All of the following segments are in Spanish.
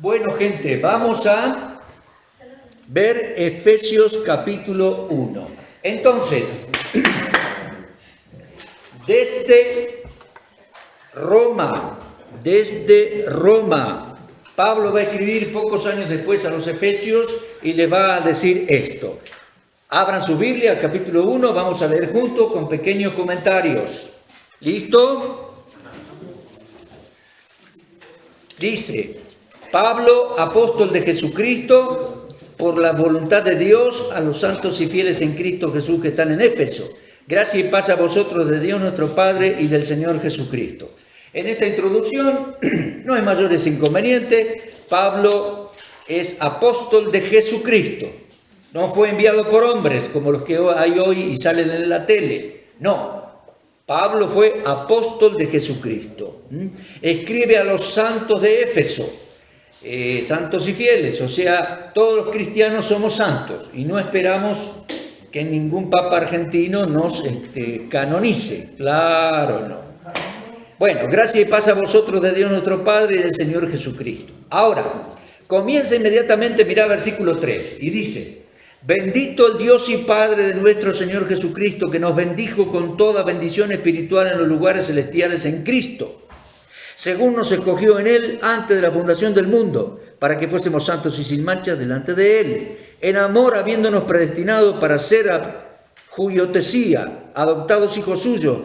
Bueno, gente, vamos a ver Efesios capítulo 1. Entonces, desde Roma, Pablo va a escribir pocos años después a los Efesios y le va a decir esto. Abran su Biblia, capítulo 1, vamos a leer juntos con pequeños comentarios. ¿Listo? Dice: Pablo, apóstol de Jesucristo, por la voluntad de Dios, a los santos y fieles en Cristo Jesús que están en Éfeso. Gracia y paz a vosotros de Dios nuestro Padre y del Señor Jesucristo. En esta introducción no hay mayores inconvenientes. Pablo es apóstol de Jesucristo. No fue enviado por hombres como los que hay hoy y salen en la tele. No. Pablo fue apóstol de Jesucristo. Escribe a los santos de Éfeso, santos y fieles, o sea, todos los cristianos somos santos y no esperamos que ningún papa argentino nos canonice. Claro, no. Bueno, gracia y paz a vosotros de Dios nuestro Padre y del Señor Jesucristo. Ahora, comienza inmediatamente, mirá versículo 3, y dice: Bendito el Dios y Padre de nuestro Señor Jesucristo, que nos bendijo con toda bendición espiritual en los lugares celestiales en Cristo, según nos escogió en Él antes de la fundación del mundo, para que fuésemos santos y sin mancha delante de Él, en amor habiéndonos predestinado para ser juiotesía, adoptados hijos suyos,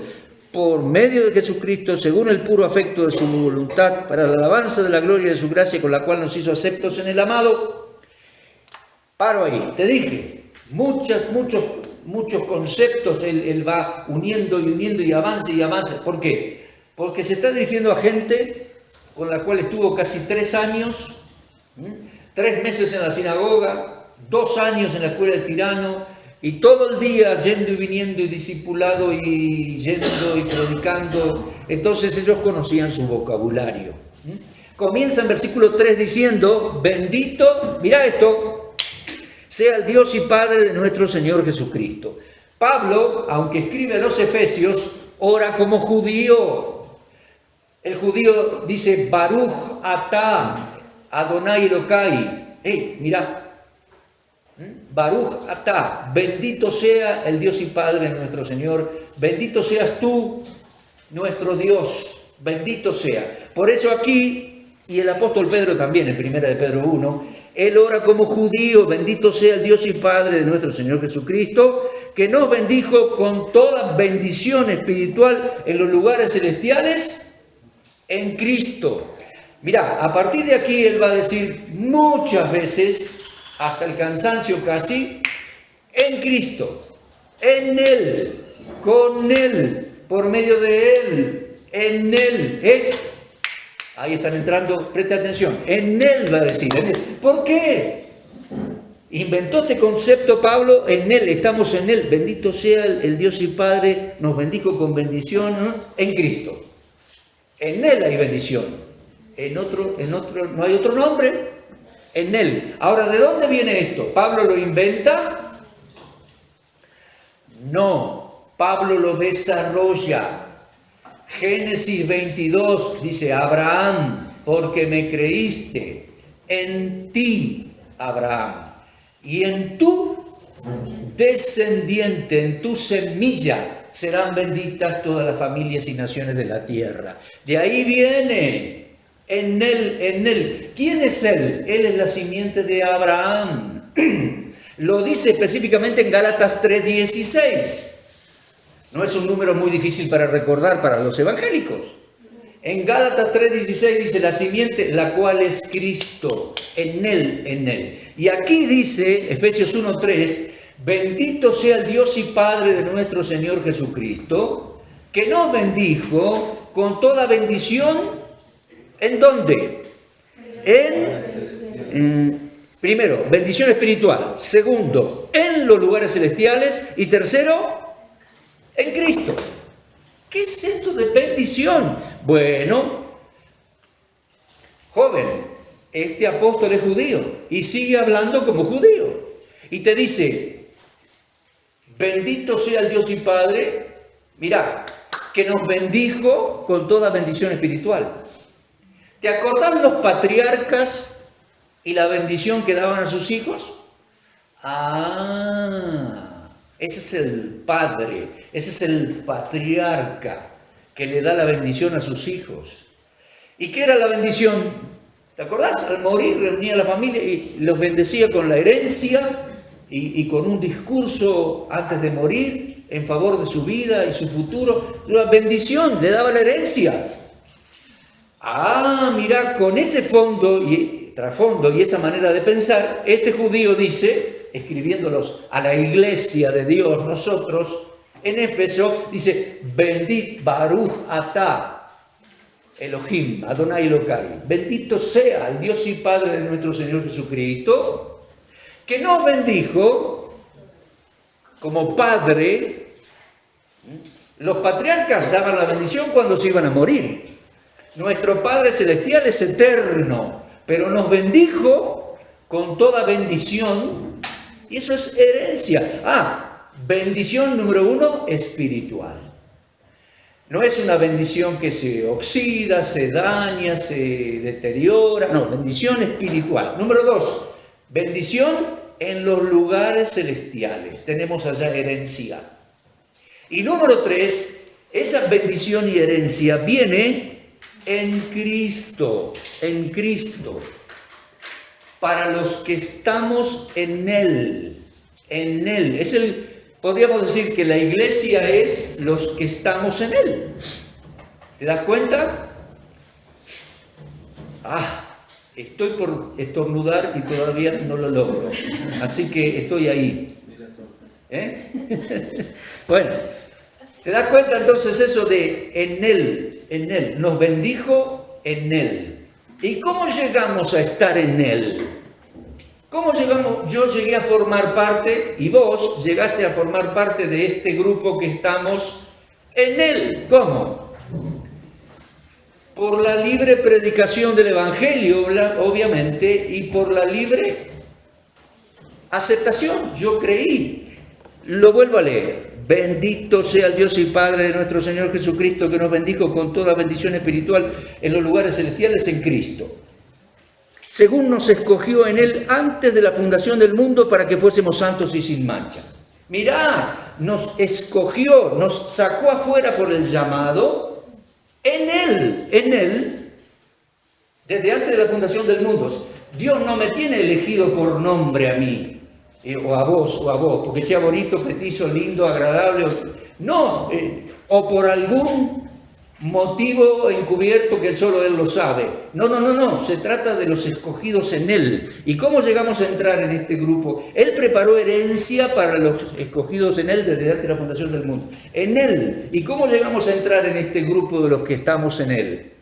por medio de Jesucristo, según el puro afecto de su voluntad, para la alabanza de la gloria de su gracia, con la cual nos hizo aceptos en el amado. Paro ahí, te dije, muchos conceptos él va uniendo y avanza. ¿Por qué? Porque se está dirigiendo a gente con la cual estuvo casi 3 años, 3 meses en la sinagoga, 2 años en la escuela de Tirano, y todo el día yendo y viniendo y discipulado y yendo y predicando. Entonces ellos conocían su vocabulario. Comienza en versículo 3 diciendo: bendito, mira esto, sea el Dios y Padre de nuestro Señor Jesucristo. Pablo, aunque escribe a los Efesios, ora como judío. El judío dice Baruch atah Adonai Elokai. Mira, Baruch atah, bendito sea el Dios y Padre de nuestro Señor, bendito seas tú, nuestro Dios, bendito sea. Por eso aquí, y el apóstol Pedro también, en 1 de Pedro 1, él ora como judío: bendito sea el Dios y Padre de nuestro Señor Jesucristo, que nos bendijo con toda bendición espiritual en los lugares celestiales en Cristo. Mira, a partir de aquí él va a decir muchas veces, hasta el cansancio casi, en Cristo, en Él, con Él, por medio de Él, en Él. Ahí están entrando, preste atención, en Él va a decir, en Él. ¿Por qué? Inventó este concepto Pablo, en Él, estamos en Él. Bendito sea el Dios y Padre, nos bendijo con bendición, ¿no? En Cristo. En Él hay bendición, en otro no hay otro nombre. En Él. Ahora, ¿de dónde viene esto? ¿Pablo lo inventa? No, Pablo lo desarrolla. Génesis 22 dice: Abraham, porque me creíste, en ti, Abraham, y en tu descendiente, en tu semilla, serán benditas todas las familias y naciones de la tierra. De ahí viene. En Él. ¿Quién es Él? Él es la simiente de Abraham. Lo dice específicamente en Gálatas 3:16. No es un número muy difícil para recordar para los evangélicos. En Gálatas 3:16 dice: la simiente, la cual es Cristo. En Él. Y aquí dice, Efesios 1:3, bendito sea el Dios y Padre de nuestro Señor Jesucristo, que nos bendijo con toda bendición. ¿En dónde? Primero, bendición espiritual. Segundo, en los lugares celestiales. Y tercero, en Cristo. ¿Qué es esto de bendición? Bueno, joven, este apóstol es judío y sigue hablando como judío. Y te dice: bendito sea el Dios y Padre, mira, que nos bendijo con toda bendición espiritual. ¿Te acordás los patriarcas ¿Y la bendición que daban a sus hijos? Ese es el padre, ese es el patriarca que le da la bendición a sus hijos. ¿Y qué era la bendición? ¿Te acordás? Al morir reunía a la familia y los bendecía con la herencia y con un discurso antes de morir en favor de su vida y su futuro. La bendición, le daba la herencia. Mira, con ese fondo y trasfondo y esa manera de pensar, este judío dice, escribiéndolos a la iglesia de Dios, nosotros, en Éfeso, dice, bendit Baruch atah Elohim, Adonai Elokai, bendito sea el Dios y Padre de nuestro Señor Jesucristo, que nos bendijo como Padre. Los patriarcas daban la bendición cuando se iban a morir. Nuestro Padre Celestial es eterno, pero nos bendijo con toda bendición, y eso es herencia. Bendición número 1, espiritual. No es una bendición que se oxida, se daña, se deteriora. No, bendición espiritual. Número 2, bendición en los lugares celestiales. Tenemos allá herencia. Y número 3, esa bendición y herencia viene en Cristo. En Cristo. Para los que estamos en Él. En Él. Podríamos decir que la iglesia es los que estamos en Él. ¿Te das cuenta? Estoy por estornudar y todavía no lo logro. Así que estoy ahí. Bueno, ¿te das cuenta entonces eso de en Él? En Él. Nos bendijo en Él. ¿Y cómo llegamos a estar en Él? ¿Cómo llegamos? Yo llegué a formar parte, y vos llegaste a formar parte de este grupo que estamos en Él. ¿Cómo? Por la libre predicación del Evangelio, obviamente, y por la libre aceptación. Yo creí. Lo vuelvo a leer. Bendito sea el Dios y Padre de nuestro Señor Jesucristo, que nos bendijo con toda bendición espiritual en los lugares celestiales en Cristo, según nos escogió en Él antes de la fundación del mundo para que fuésemos santos y sin mancha. Mirá, nos escogió, nos sacó afuera por el llamado en Él, desde antes de la fundación del mundo. Dios no me tiene elegido por nombre a mí, o a vos, porque sea bonito, petizo, lindo, agradable, o por algún motivo encubierto que solo Él lo sabe. No, se trata de los escogidos en Él. ¿Y cómo llegamos a entrar en este grupo? Él preparó herencia para los escogidos en Él desde antes de la fundación del mundo. En Él. ¿Y cómo llegamos a entrar en este grupo de los que estamos en Él?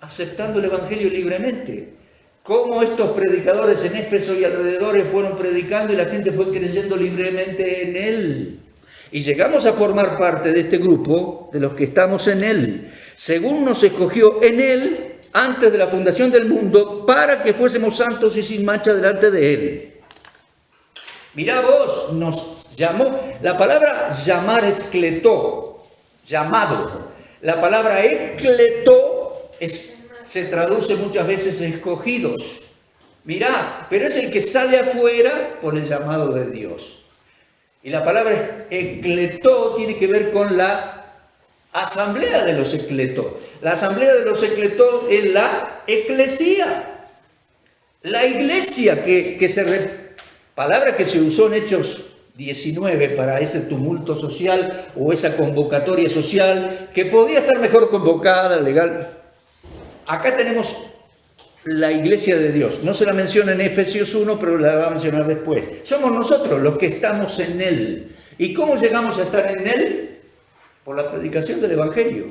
Aceptando el Evangelio libremente. Cómo estos predicadores en Éfeso y alrededores fueron predicando y la gente fue creyendo libremente en Él. Y llegamos a formar parte de este grupo, de los que estamos en Él, según nos escogió en Él antes de la fundación del mundo, para que fuésemos santos y sin mancha delante de Él. Mirá vos, nos llamó, la palabra llamar es cletó, llamado. La palabra ecletó se traduce muchas veces escogidos. Mirá, pero es el que sale afuera por el llamado de Dios. Y la palabra ecletó tiene que ver con la asamblea de los ecletó. La asamblea de los ecletó es la eclesía. La iglesia palabra que se usó en Hechos 19 para ese tumulto social o esa convocatoria social que podía estar mejor convocada, legal. Acá tenemos la iglesia de Dios. No se la menciona en Efesios 1, pero la va a mencionar después. Somos nosotros los que estamos en Él. ¿Y cómo llegamos a estar en Él? Por la predicación del Evangelio.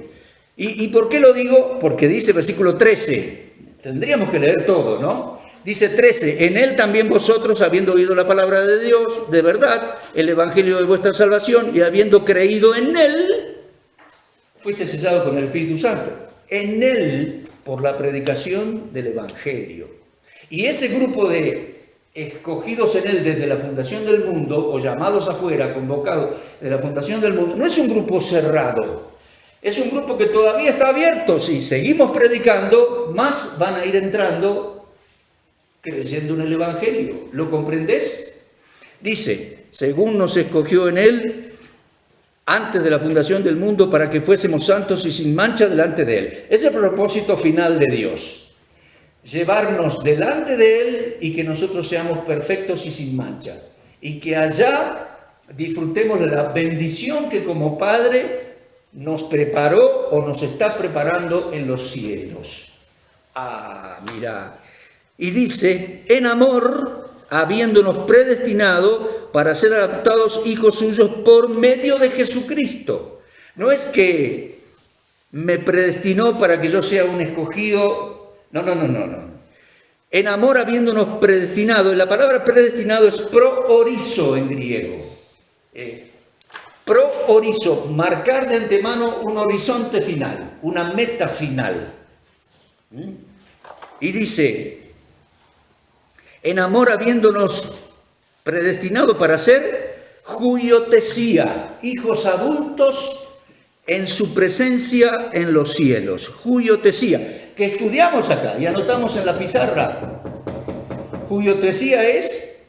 ¿Y por qué lo digo? Porque dice versículo 13. Tendríamos que leer todo, ¿no? Dice 13. En Él también vosotros, habiendo oído la palabra de Dios, de verdad, el Evangelio de vuestra salvación, y habiendo creído en Él, fuiste sellado con el Espíritu Santo. En Él, por la predicación del Evangelio. Y ese grupo de escogidos en Él desde la fundación del mundo, o llamados afuera, convocados de la fundación del mundo, no es un grupo cerrado. Es un grupo que todavía está abierto. Si seguimos predicando, más van a ir entrando creyendo en el Evangelio. ¿Lo comprendés? Dice, según nos escogió en Él antes de la fundación del mundo para que fuésemos santos y sin mancha delante de Él. Es el propósito final de Dios. Llevarnos delante de Él y que nosotros seamos perfectos y sin mancha. Y que allá disfrutemos de la bendición que como Padre nos preparó o nos está preparando en los cielos. Mira. Y dice, en amor, habiéndonos predestinado para ser adoptados hijos suyos por medio de Jesucristo. No es que me predestinó para que yo sea un escogido. No. En amor, habiéndonos predestinado. La palabra predestinado es proorizo en griego. Proorizo, marcar de antemano un horizonte final, una meta final. Y dice, en amor habiéndonos predestinado para ser juiotesía, hijos adultos en su presencia en los cielos. Juiotesía, que estudiamos acá y anotamos en la pizarra. Juiotesía es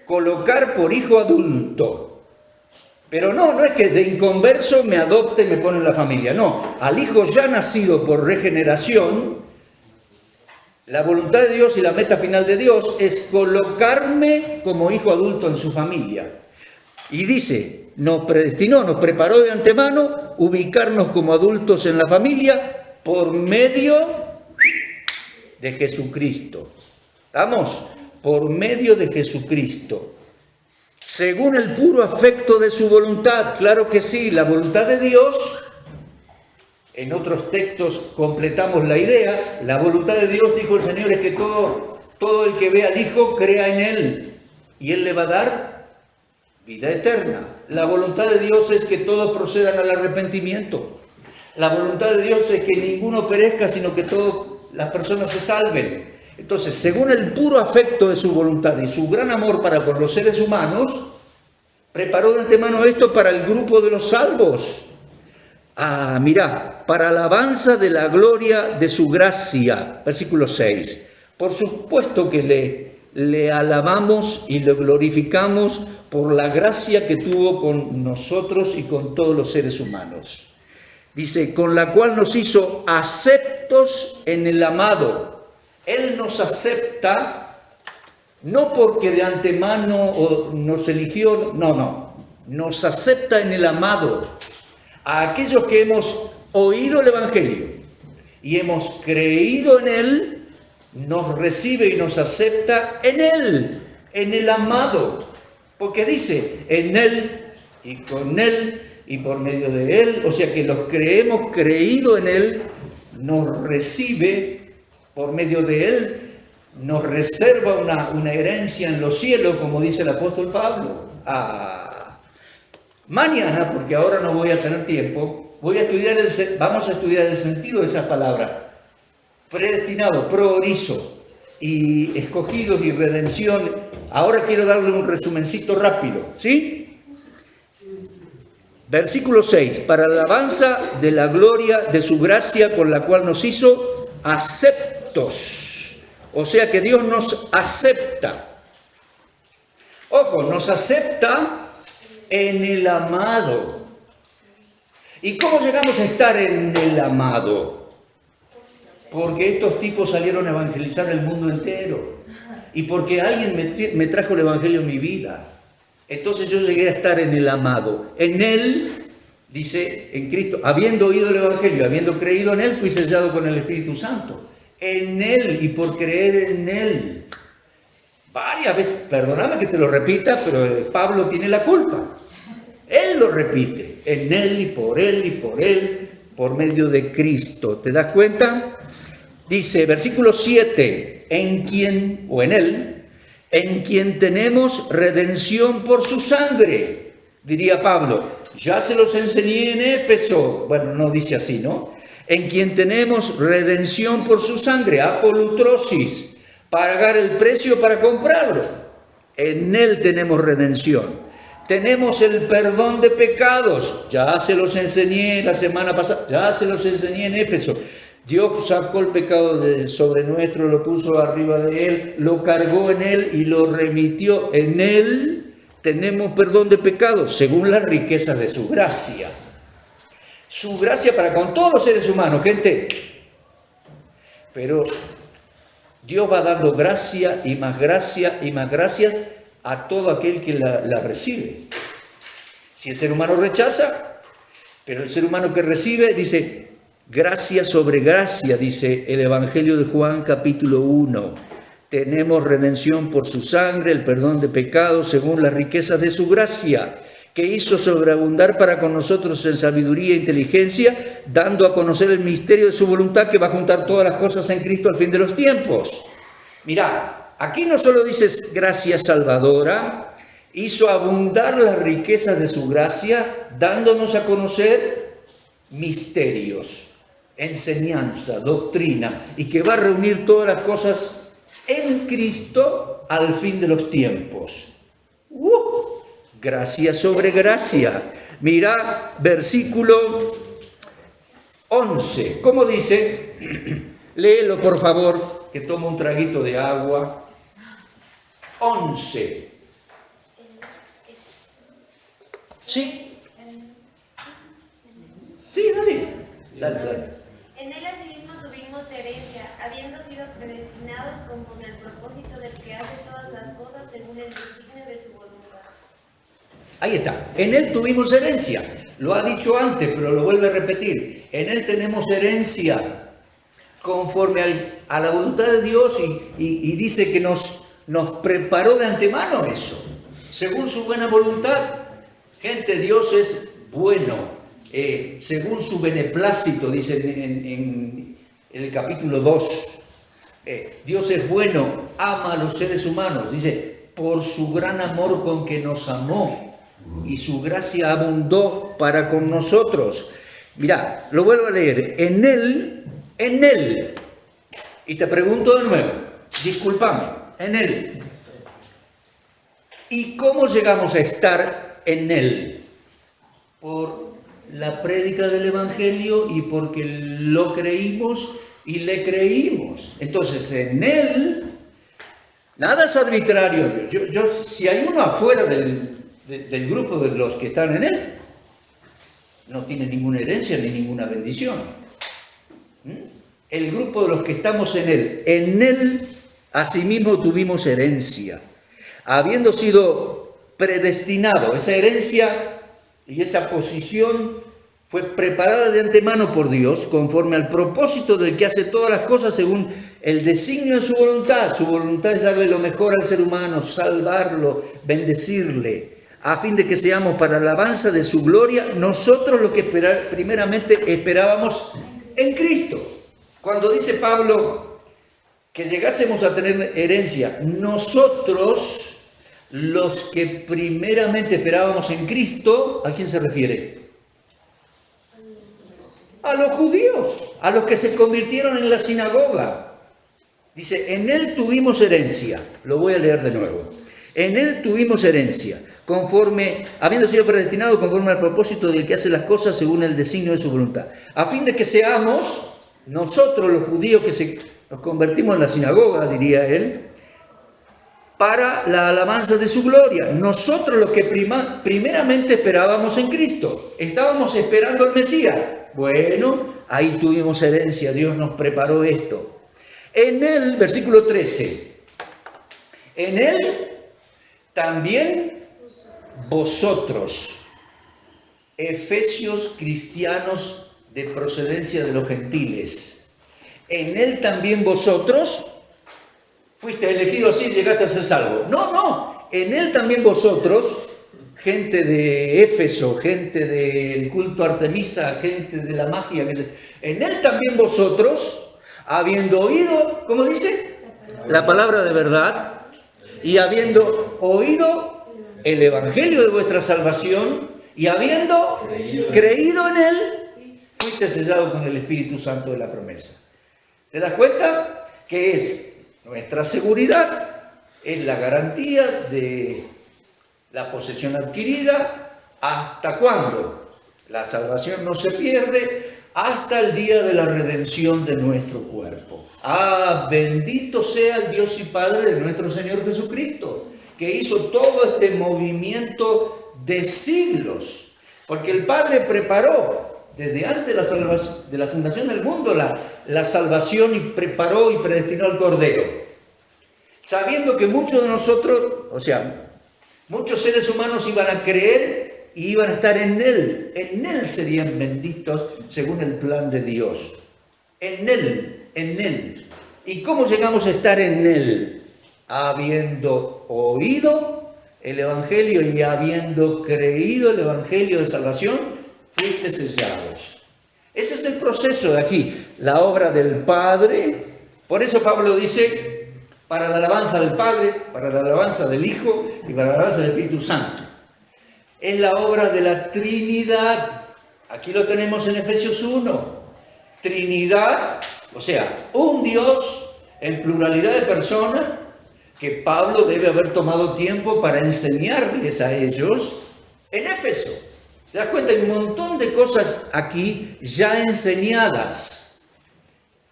colocar por hijo adulto. Pero no es que de inconverso me adopte y me pone en la familia. No, al hijo ya nacido por regeneración, la voluntad de Dios y la meta final de Dios es colocarme como hijo adulto en su familia. Y dice, nos predestinó, nos preparó de antemano, ubicarnos como adultos en la familia por medio de Jesucristo. ¿Estamos? Por medio de Jesucristo. Según el puro afecto de su voluntad, claro que sí, la voluntad de Dios, en otros textos completamos la idea, la voluntad de Dios, dijo el Señor, es que todo el que ve al Hijo crea en Él y Él le va a dar vida eterna. La voluntad de Dios es que todos procedan al arrepentimiento. La voluntad de Dios es que ninguno perezca, sino que todas las personas se salven. Entonces, según el puro afecto de su voluntad y su gran amor para con los seres humanos, preparó de antemano esto para el grupo de los salvos. Mirá, para alabanza de la gloria de su gracia. Versículo 6. Por supuesto que le alabamos y le glorificamos por la gracia que tuvo con nosotros y con todos los seres humanos. Dice, con la cual nos hizo aceptos en el amado. Él nos acepta, no porque de antemano nos eligió, no, nos acepta en el amado. A aquellos que hemos oído el Evangelio y hemos creído en Él, nos recibe y nos acepta en Él, en el amado. Porque dice, en Él y con Él y por medio de Él, o sea que los que hemos creído en Él, nos recibe por medio de Él, nos reserva una herencia en los cielos, como dice el apóstol Pablo. Mañana, porque ahora no voy a tener tiempo, vamos a estudiar el sentido de esa palabra. Predestinado, proorizo, y escogidos y redención. Ahora quiero darle un resumencito rápido, ¿sí? Versículo 6, para la alabanza de la gloria de su gracia con la cual nos hizo aceptos. O sea que Dios nos acepta. Ojo, nos acepta en el amado. ¿Y cómo llegamos a estar en el amado? Porque estos tipos salieron a evangelizar el mundo entero. Y porque alguien me trajo el evangelio en mi vida. Entonces yo llegué a estar en el amado. En Él, dice, en Cristo, habiendo oído el evangelio, habiendo creído en Él, fui sellado con el Espíritu Santo. En Él y por creer en Él. Varias veces, perdóname que te lo repita, pero Pablo tiene la culpa. Él lo repite, en Él y por Él y por Él, por medio de Cristo. ¿Te das cuenta? Dice, versículo 7, en quien, o en Él, en quien tenemos redención por su sangre, diría Pablo. Ya se los enseñé en Éfeso. Bueno, no dice así, ¿no? En quien tenemos redención por su sangre, apolutrosis, pagar el precio para comprarlo. En Él tenemos redención. Tenemos el perdón de pecados. Ya se los enseñé la semana pasada, ya se los enseñé en Éfeso. Dios sacó el pecado sobre nuestro, lo puso arriba de él, lo cargó en él y lo remitió. En él tenemos perdón de pecados, según las riquezas de su gracia. Su gracia para con todos los seres humanos, gente. Pero Dios va dando gracia y más gracia y más gracias a todo aquel que la recibe. Si el ser humano rechaza, pero el ser humano que recibe dice, gracia sobre gracia, dice el Evangelio de Juan capítulo 1. Tenemos redención por su sangre, el perdón de pecados según las riquezas de su gracia, que hizo sobreabundar para con nosotros en sabiduría e inteligencia, dando a conocer el misterio de su voluntad, que va a juntar todas las cosas en Cristo al fin de los tiempos. Mirá, aquí no solo dices gracia salvadora, hizo abundar las riquezas de su gracia, dándonos a conocer misterios, enseñanza, doctrina, y que va a reunir todas las cosas en Cristo al fin de los tiempos. Gracia sobre gracia. Mira, versículo 11. ¿Cómo dice? Léelo, por favor, que toma un traguito de agua. 11. ¿Sí? Sí, dale. En él asimismo tuvimos herencia, habiendo sido predestinados conforme al propósito del que hace todas las cosas según el designio de su voluntad. Ahí está. En él tuvimos herencia. Lo ha dicho antes, pero lo vuelve a repetir. En él tenemos herencia conforme a la voluntad de Dios y dice que nos preparó de antemano eso. Según su buena voluntad. Gente, Dios es bueno. Según su beneplácito, dice en el capítulo 2. Dios es bueno, ama a los seres humanos. Dice, por su gran amor con que nos amó. Y su gracia abundó para con nosotros. Mirá, lo vuelvo a leer. En él. Y te pregunto de nuevo, discúlpame, en él. ¿Y cómo llegamos a estar en él? Por la prédica del Evangelio y porque lo creímos y le creímos. Entonces, en él, nada es arbitrario. Si hay uno afuera del grupo de los que están en él, no tiene ninguna herencia ni ninguna bendición. El grupo de los que estamos en él asimismo tuvimos herencia, habiendo sido predestinado. Esa herencia y esa posición fue preparada de antemano por Dios, conforme al propósito del que hace todas las cosas según el designio de su voluntad. Su voluntad es darle lo mejor al ser humano, salvarlo, bendecirle, a fin de que seamos para alabanza de su gloria, nosotros lo que primeramente esperábamos en Cristo. Cuando dice Pablo que llegásemos a tener herencia, nosotros los que primeramente esperábamos en Cristo, ¿a quién se refiere? A los judíos, a los que se convirtieron en la sinagoga. Dice, en él tuvimos herencia. Lo voy a leer de nuevo. En él tuvimos herencia, habiendo sido predestinado conforme al propósito del que hace las cosas según el designio de su voluntad, a fin de que seamos nosotros los judíos que nos convertimos en la sinagoga, diría él, para la alabanza de su gloria. Nosotros los que primeramente esperábamos en Cristo, estábamos esperando al Mesías. Bueno, ahí tuvimos herencia, Dios nos preparó esto. En él, versículo 13, en él también vosotros, efesios cristianos de procedencia de los gentiles, en él también vosotros fuiste elegido así y llegaste a ser salvo. No, en él también vosotros, gente de Éfeso, gente del culto a Artemisa, gente de la magia, en él también vosotros, habiendo oído, ¿cómo dice? La palabra de verdad, y habiendo oído el evangelio de vuestra salvación, y habiendo creído en él, fuiste sellado con el Espíritu Santo de la promesa. ¿Te das cuenta? Que es nuestra seguridad, es la garantía de la posesión adquirida. ¿Hasta cuándo? La salvación no se pierde hasta el día de la redención de nuestro cuerpo. Bendito sea el Dios y Padre de nuestro Señor Jesucristo, que hizo todo este movimiento de siglos, porque el Padre preparó desde antes de la fundación del mundo la salvación, y preparó y predestinó al Cordero, sabiendo que muchos de nosotros, o sea, muchos seres humanos iban a creer y iban a estar en Él serían benditos según el plan de Dios, en Él. ¿Y cómo llegamos a estar en Él? Habiendo oído el Evangelio y habiendo creído el Evangelio de salvación, fuiste sellados. Ese es el proceso de aquí, la obra del Padre. Por eso Pablo dice, para la alabanza del Padre, para la alabanza del Hijo y para la alabanza del Espíritu Santo. Es la obra de la Trinidad. Aquí lo tenemos en Efesios 1. Trinidad, o sea, un Dios en pluralidad de personas, que Pablo debe haber tomado tiempo para enseñarles a ellos en Éfeso. ¿Te das cuenta? Hay un montón de cosas aquí ya enseñadas.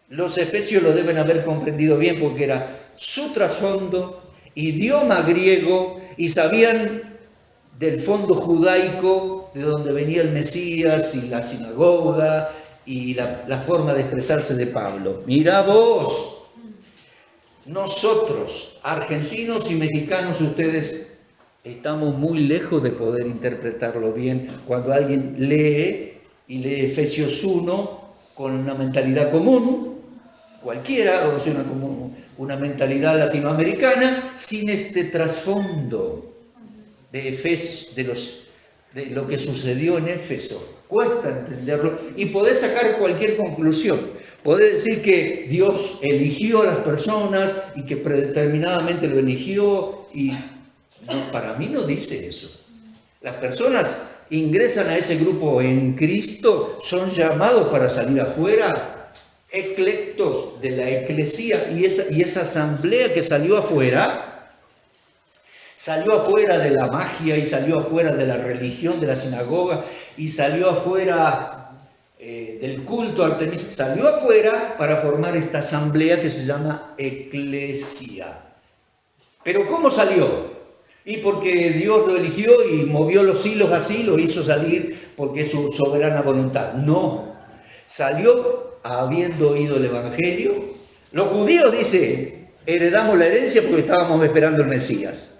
Los efesios lo deben haber comprendido bien porque era su trasfondo, idioma griego, y sabían del fondo judaico, de donde venía el Mesías y la sinagoga y la forma de expresarse de Pablo. Mira vos, nosotros, argentinos y mexicanos, ustedes estamos muy lejos de poder interpretarlo bien cuando alguien lee Efesios 1 con una mentalidad común, cualquiera, o sea, una mentalidad latinoamericana, sin este trasfondo de lo que sucedió en Éfeso. Cuesta entenderlo y podés sacar cualquier conclusión. Podés decir que Dios eligió a las personas y que predeterminadamente lo eligió y... No, para mí no dice eso. Las personas ingresan a ese grupo en Cristo, son llamados para salir afuera, eclectos de la eclesía, y esa asamblea que salió afuera de la magia y salió afuera de la religión, de la sinagoga, y salió afuera del culto a Artemisa, salió afuera para formar esta asamblea que se llama eclesia. ¿Pero cómo salió? Y porque Dios lo eligió y movió los hilos así, lo hizo salir porque es su soberana voluntad. No, salió habiendo oído el Evangelio. Los judíos, dice, heredamos la herencia porque estábamos esperando el Mesías.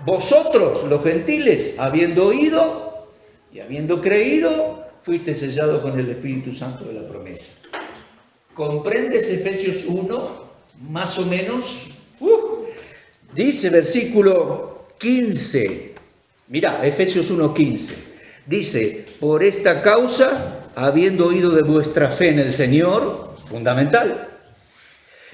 Vosotros, los gentiles, habiendo oído y habiendo creído, fuiste sellados con el Espíritu Santo de la promesa. ¿Comprendes Efesios 1? Más o menos. Dice versículo 15, mira, Efesios 1:15, dice, por esta causa, habiendo oído de vuestra fe en el Señor, fundamental,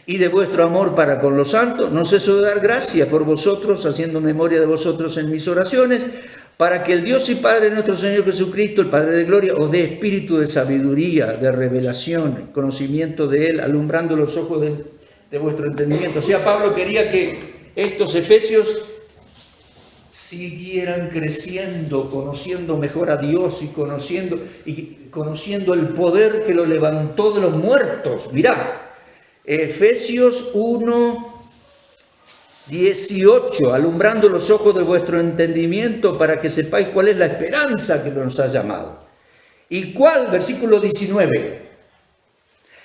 y de vuestro amor para con los santos, no ceso de dar gracia por vosotros, haciendo memoria de vosotros en mis oraciones, para que el Dios y Padre de nuestro Señor Jesucristo, el Padre de gloria, os dé espíritu de sabiduría, de revelación, conocimiento de Él, alumbrando los ojos de vuestro entendimiento. O sea, Pablo quería que estos efesios siguieran creciendo, conociendo mejor a Dios y conociendo el poder que lo levantó de los muertos. Mirá, Efesios 1:18, alumbrando los ojos de vuestro entendimiento para que sepáis cuál es la esperanza que nos ha llamado. ¿Y cuál? Versículo 19.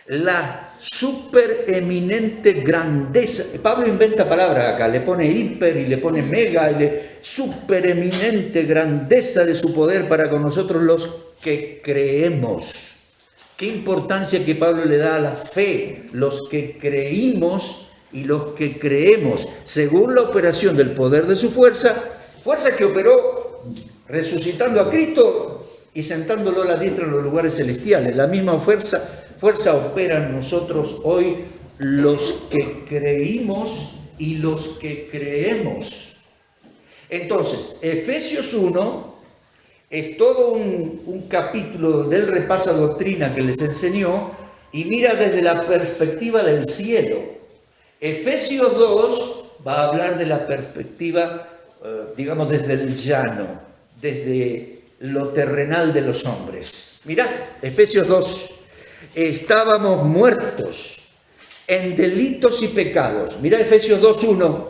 La supereminente grandeza. Pablo inventa palabras acá, le pone hiper y le pone mega, supereminente grandeza de su poder para con nosotros los que creemos. Qué importancia que Pablo le da a la fe, los que creímos y los que creemos, según la operación del poder de su fuerza que operó resucitando a Cristo y sentándolo a la diestra en los lugares celestiales. La misma fuerza opera en nosotros hoy, los que creímos y los que creemos. Entonces, Efesios 1 es todo un capítulo donde él repasa doctrina que les enseñó y mira desde la perspectiva del cielo. Efesios 2 va a hablar de la perspectiva, digamos, desde el llano, desde lo terrenal de los hombres. Mirá, Efesios 2, estábamos muertos en delitos y pecados. Mirá Efesios 2:1,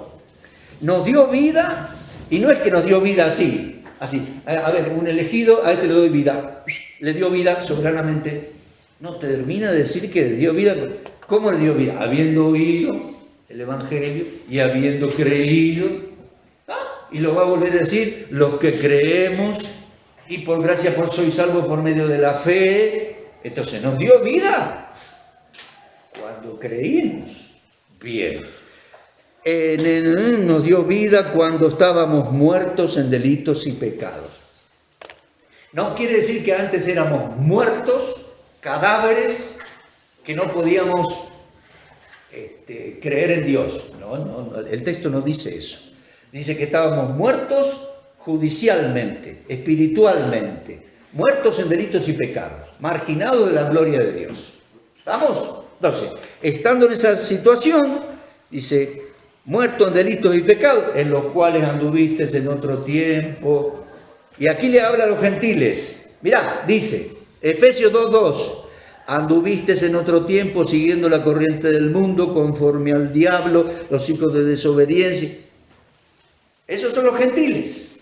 nos dio vida, y no es que nos dio vida así. A ver, un elegido, a este le doy vida, le dio vida soberanamente. No termina de decir que le dio vida. ¿Cómo le dio vida? Habiendo oído el Evangelio y habiendo creído. Y lo va a volver a decir, los que creemos y por gracia por sois salvos por medio de la fe. Entonces, ¿nos dio vida? Cuando creímos. Bien. Nos dio vida cuando estábamos muertos en delitos y pecados. No quiere decir que antes éramos muertos, cadáveres, que no podíamos creer en Dios. No, el texto no dice eso. Dice que estábamos muertos judicialmente, espiritualmente, muertos en delitos y pecados, marginados de la gloria de Dios. ¿Vamos? Entonces, estando en esa situación, dice, muertos en delitos y pecados, en los cuales anduviste en otro tiempo. Y aquí le habla a los gentiles. Mirá, dice, Efesios 2:2, anduviste en otro tiempo siguiendo la corriente del mundo, conforme al diablo, los hijos de desobediencia. Esos son los gentiles.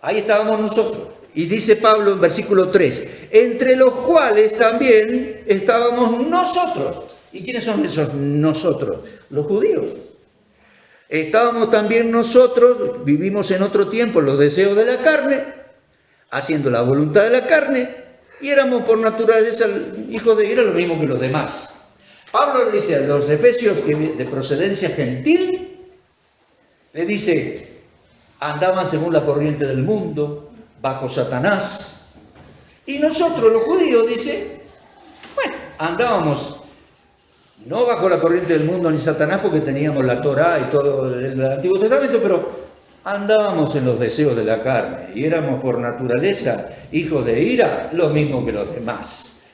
Ahí estábamos nosotros. Y dice Pablo en versículo 3, entre los cuales también estábamos nosotros. ¿Y quiénes son esos nosotros? Los judíos. Estábamos también nosotros, vivimos en otro tiempo los deseos de la carne, haciendo la voluntad de la carne, y éramos por naturaleza hijos de ira, lo mismo que los demás. Pablo le dice a los efesios de procedencia gentil, le dice, andaban según la corriente del mundo, bajo Satanás. Y nosotros, los judíos, dice, bueno, andábamos no bajo la corriente del mundo ni Satanás, porque teníamos la Torá y todo el Antiguo Testamento, pero andábamos en los deseos de la carne y éramos por naturaleza hijos de ira, lo mismo que los demás.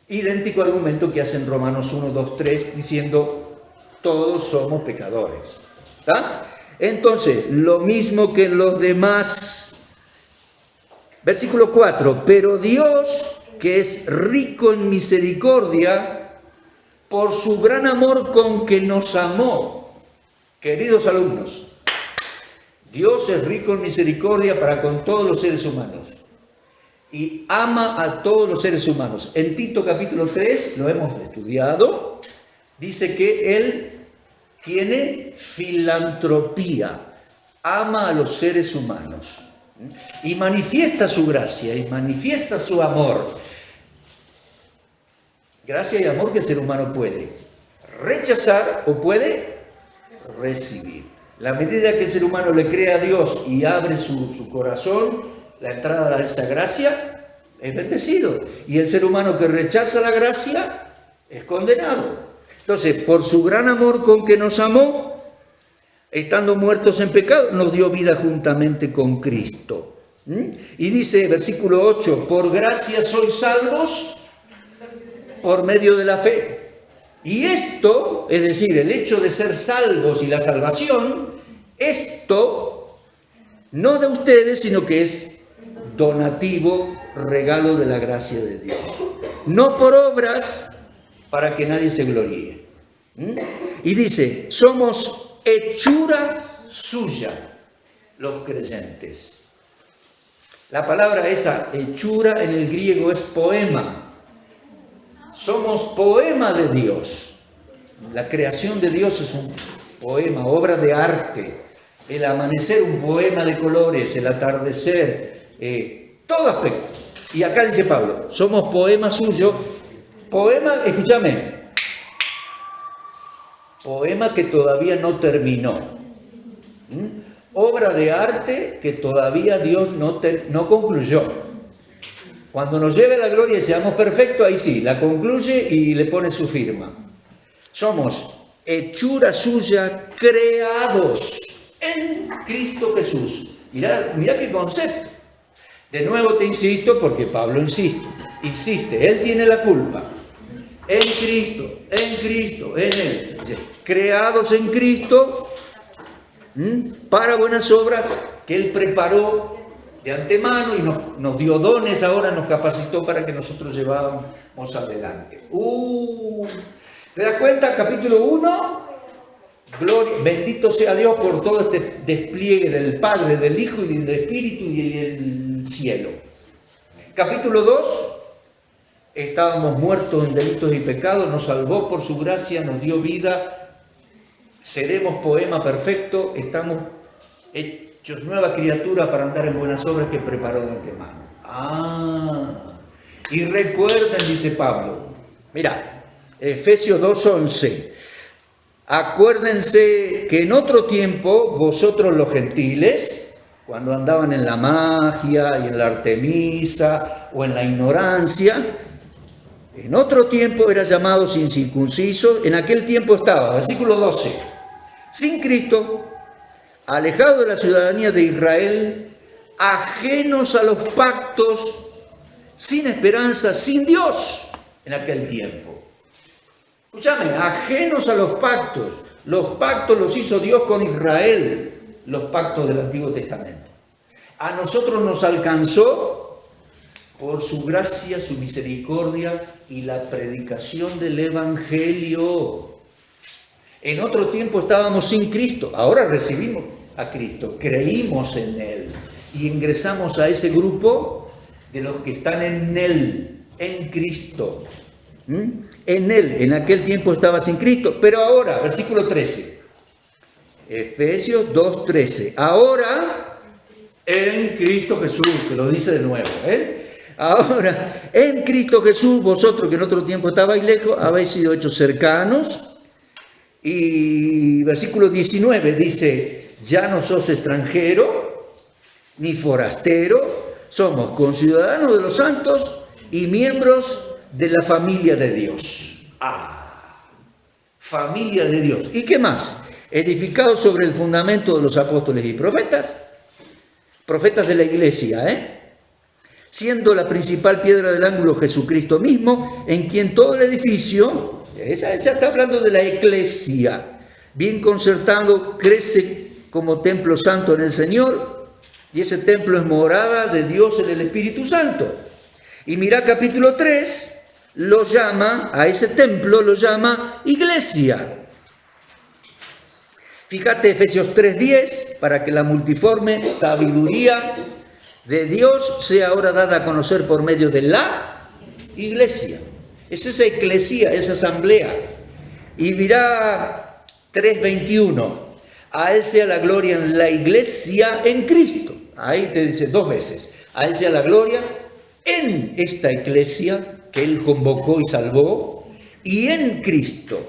Idéntico argumento que hacen Romanos 1, 2, 3, diciendo, todos somos pecadores. ¿Está? Entonces, lo mismo que los demás. Versículo 4, pero Dios, que es rico en misericordia, por su gran amor con que nos amó. Queridos alumnos, Dios es rico en misericordia para con todos los seres humanos y ama a todos los seres humanos. En Tito capítulo 3, lo hemos estudiado, dice que Él tiene filantropía, ama a los seres humanos y manifiesta su gracia y manifiesta su amor. Gracia y amor que el ser humano puede rechazar o puede recibir. La medida que el ser humano le cree a Dios y abre su corazón, la entrada a esa gracia, es bendecido. Y el ser humano que rechaza la gracia es condenado. Entonces, por su gran amor con que nos amó, estando muertos en pecado, nos dio vida juntamente con Cristo. Y dice, versículo 8, por gracia sois salvos por medio de la fe. Y esto, es decir, el hecho de ser salvos y la salvación, esto no de ustedes, sino que es donativo, regalo de la gracia de Dios. No por obras, para que nadie se gloríe. Y dice, somos hechura suya, los creyentes. La palabra esa, hechura, en el griego es poema. Somos poema de Dios. La creación de Dios es un poema, obra de arte. El amanecer, un poema de colores, el atardecer, todo aspecto. Y acá dice Pablo, somos poema suyo. Poema, escúchame, poema que todavía no terminó. Obra de arte que todavía Dios no concluyó. Cuando nos lleve a la gloria y seamos perfectos, ahí sí, la concluye y le pone su firma. Somos hechura suya, creados en Cristo Jesús. Mirá qué concepto. De nuevo te insisto, porque Pablo insiste, él tiene la culpa. En Cristo, en él. Dice, creados en Cristo para buenas obras que él preparó de antemano y nos dio dones, ahora nos capacitó para que nosotros lleváramos adelante. ¿Te das cuenta? Capítulo 1, gloria, bendito sea Dios por todo este despliegue del Padre, del Hijo y del Espíritu y el cielo. Capítulo 2, estábamos muertos en delitos y pecados, nos salvó por su gracia, nos dio vida, seremos poema perfecto, estamos hechos nueva criatura para andar en buenas obras que preparó de antemano. Y recuerden, dice Pablo, mira, Efesios 2:11, acuérdense que en otro tiempo vosotros los gentiles, cuando andaban en la magia y en la artemisa o en la ignorancia, en otro tiempo eran llamados incircuncisos, en aquel tiempo estaba, versículo 12, sin Cristo, alejados de la ciudadanía de Israel, ajenos a los pactos, sin esperanza, sin Dios en aquel tiempo. Escúchame, ajenos a los pactos los hizo Dios con Israel, los pactos del Antiguo Testamento. A nosotros nos alcanzó por su gracia, su misericordia y la predicación del Evangelio. En otro tiempo estábamos sin Cristo, ahora recibimos a Cristo, creímos en Él y ingresamos a ese grupo de los que están en Él, en Cristo. En Él, en aquel tiempo estaba sin Cristo, pero ahora, versículo 13, Efesios 2:13, ahora en Cristo Jesús, que lo dice de nuevo, ahora en Cristo Jesús, vosotros que en otro tiempo estabais lejos, habéis sido hechos cercanos. Y versículo 19 dice, ya no sos extranjero ni forastero, somos conciudadanos de los santos y miembros de la familia de Dios. Familia de Dios. ¿Y qué más? Edificados sobre el fundamento de los apóstoles y profetas de la iglesia, siendo la principal piedra del ángulo Jesucristo mismo, en quien todo el edificio, ella está hablando de la iglesia, bien concertado, crece como templo santo en el Señor, y ese templo es morada de Dios en el Espíritu Santo. Y mira capítulo 3, lo llama, a ese templo lo llama iglesia. Fíjate Efesios 3:10, para que la multiforme sabiduría de Dios sea ahora dada a conocer por medio de la iglesia. Es esa eclesía, esa asamblea. Y mirá 3:21, a Él sea la gloria en la iglesia en Cristo. Ahí te dice 2 veces, a Él sea la gloria en esta iglesia que Él convocó y salvó, y en Cristo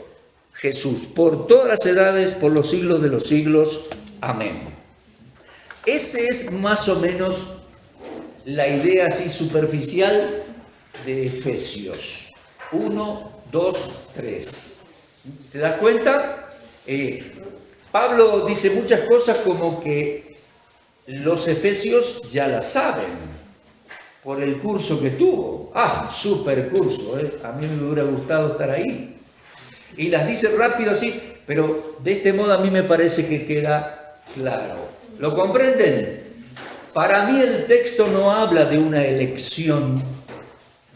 Jesús, por todas las edades, por los siglos de los siglos. Amén. Ese es más o menos la idea así superficial de Efesios 1, 2, 3. ¿Te das cuenta? Pablo dice muchas cosas como que los efesios ya las saben por el curso que tuvo. Súper curso, a mí me hubiera gustado estar ahí. Y las dice rápido así, pero de este modo a mí me parece que queda claro. ¿Lo comprenden? Para mí el texto no habla de una elección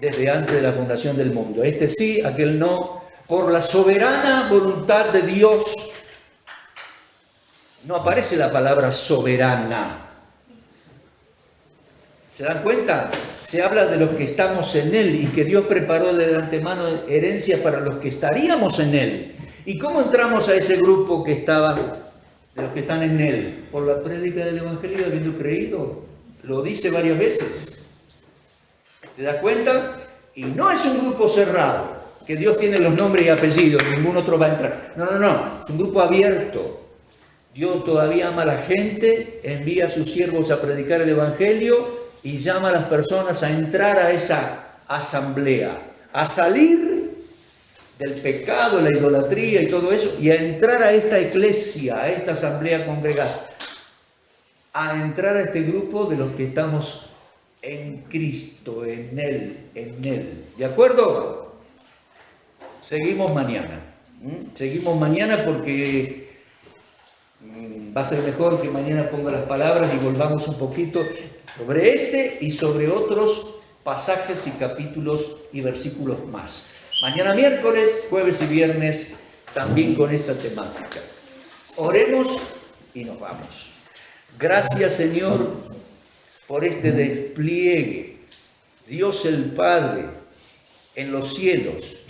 desde antes de la fundación del mundo. Este sí, aquel no. Por la soberana voluntad de Dios. No aparece la palabra soberana. ¿Se dan cuenta? Se habla de los que estamos en Él y que Dios preparó de antemano herencias para los que estaríamos en Él. ¿Y cómo entramos a ese grupo que estaba, de los que están en Él? Por la prédica del Evangelio, habiendo creído. Lo dice varias veces. ¿Te das cuenta? Y no es un grupo cerrado, que Dios tiene los nombres y apellidos, ningún otro va a entrar. No. Es un grupo abierto. Dios todavía ama a la gente, envía a sus siervos a predicar el Evangelio y llama a las personas a entrar a esa asamblea, a salir del pecado, la idolatría y todo eso, y a entrar a esta iglesia, a esta asamblea congregada, a entrar a este grupo de los que estamos en Cristo, en Él. ¿De acuerdo? Seguimos mañana. Seguimos mañana porque va a ser mejor que mañana ponga las palabras y volvamos un poquito. sobre este y sobre otros pasajes y capítulos y versículos más. Mañana miércoles, jueves y viernes también con esta temática. Oremos y nos vamos. Gracias, Señor, por este despliegue. Dios el Padre en los cielos,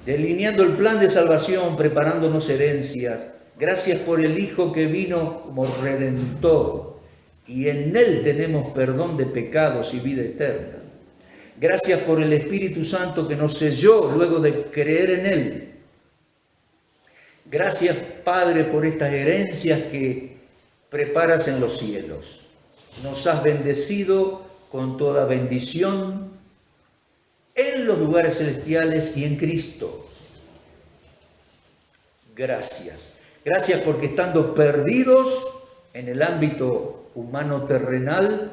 delineando el plan de salvación, preparándonos herencia. Gracias por el Hijo que vino como Redentor y en Él tenemos perdón de pecados y vida eterna. Gracias por el Espíritu Santo que nos selló luego de creer en Él. Gracias, Padre, por estas herencias que preparas en los cielos. Nos has bendecido con toda bendición en los lugares celestiales y en Cristo. Gracias. Gracias porque estando perdidos en el ámbito humano terrenal,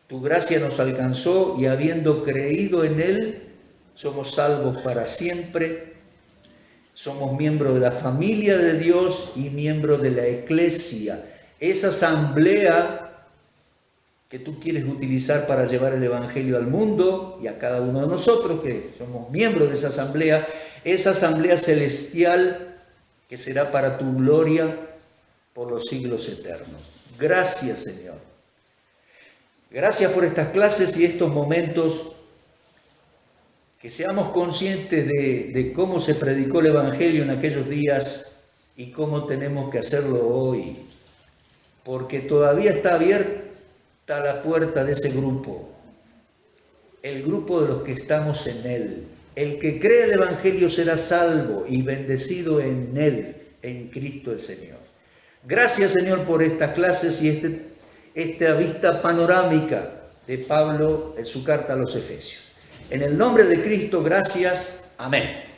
tu gracia nos alcanzó y habiendo creído en Él, somos salvos para siempre. Somos miembros de la familia de Dios y miembros de la Iglesia, esa asamblea que tú quieres utilizar para llevar el Evangelio al mundo y a cada uno de nosotros que somos miembros de esa asamblea celestial que será para tu gloria por los siglos eternos. Gracias, Señor. Gracias por estas clases y estos momentos, que seamos conscientes de cómo se predicó el Evangelio en aquellos días y cómo tenemos que hacerlo hoy, porque todavía está abierta la puerta de ese grupo, el grupo de los que estamos en Él. El que cree el Evangelio será salvo y bendecido en Él, en Cristo el Señor. Gracias, Señor, por estas clases y esta vista panorámica de Pablo en su carta a los Efesios. En el nombre de Cristo, gracias. Amén.